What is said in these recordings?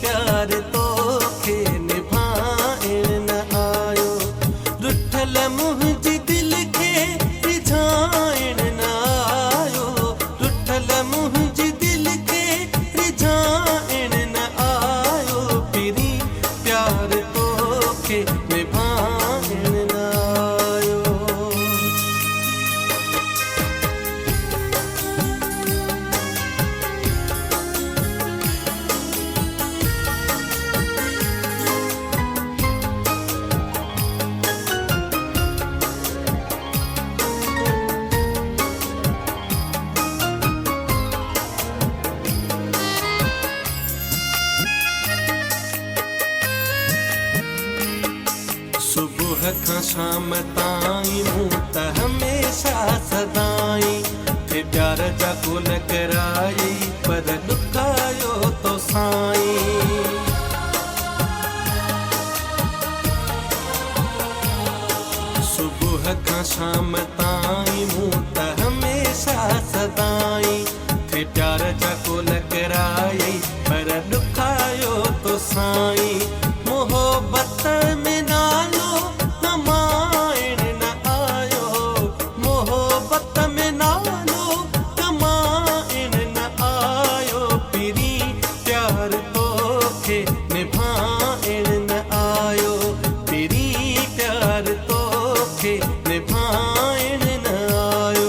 प्यार तोखे निभाइण न आयो। रुठल मुंहिंजी दिल खे रिझाइण न आयो। रुठल मुंहिंजी दिल खे रिझाइण न आयो। पिरी प्यार तोखे निभाइण न आयो। सुबुह खां शाम ताईं मूं त हमेशा सदाई थे प्यार जा कुल कराई पर ॾुकायो तो साईं। सुबुह खां शाम ताईं मूं त हमेशा सदाई थे प्यार जा कुल कराई पर ॾुकायो तो साईं। मोहब्बत में नालो कमाइण न आयो। मोहब्बत में नालो कमाइण न आयो। पिरी प्यार तोखे निभाइण न आयो। पिरी प्यार तोखे निभाइण न आयो।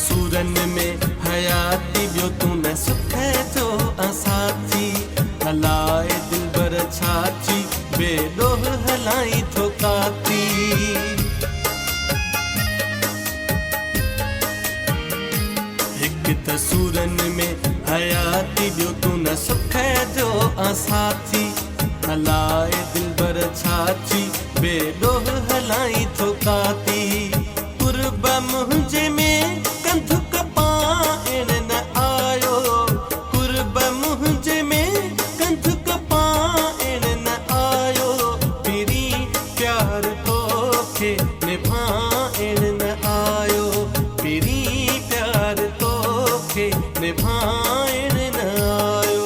सूरन में हयाती ॿियो तू न सुख जो असाथी। हलाए दिलबर छाची बेॾोह हलाई थो काती। हिकु त सूरन में हयाती ॿियो तू न सुख जो असाथी। हलाए दिलबर छाची बेॾोह हलाई थो काती। कुर्ब मुंहिंजे में कंधु कपाइण न आयो। कुर्ब मुंहिंजे में कंधु कपाइण न आयो। पिरी प्यार तोखे निभाइण न आयो। पिरी प्यार तोखे निभाइण न आयो।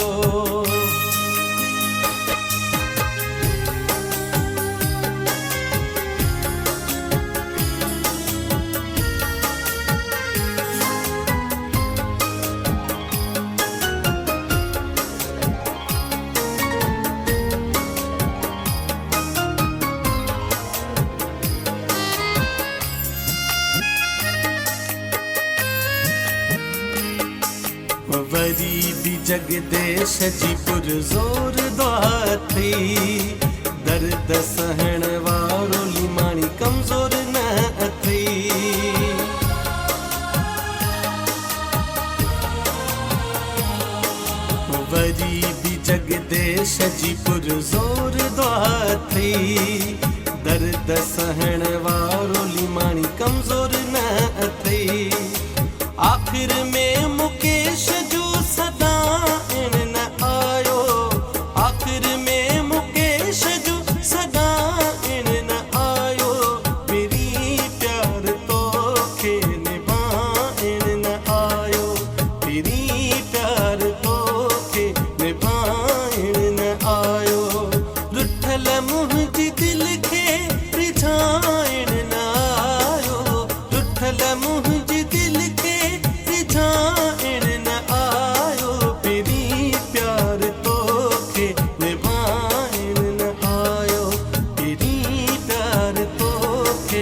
वरी भी जगदेश जी पुरज़ोर दुआ थी। दर्द सहण वारो लिमाणी कमज़ोर न अथई। वरी भी जगदेश जी पुरज़ोर दुआ थी। दर्द सहण वारो लिमाणी कमज़ोर न अथई। आखिर में मुकेश जो सदाइण न आयो। आखिर में मुकेश जो सदाइण न आयो। पिरी प्यार तोखे निभाइण न आयो। पिरी प्यार तोखे निभाइण न आयो। रुठल मुंहिंजी दिल खे रिझाइण न आयो। रुठल मुंहिंजी दिल खे रिझाइण न आयो। पिरी प्यार तोखे निभाइण न आयो। पिरी प्यार तोखे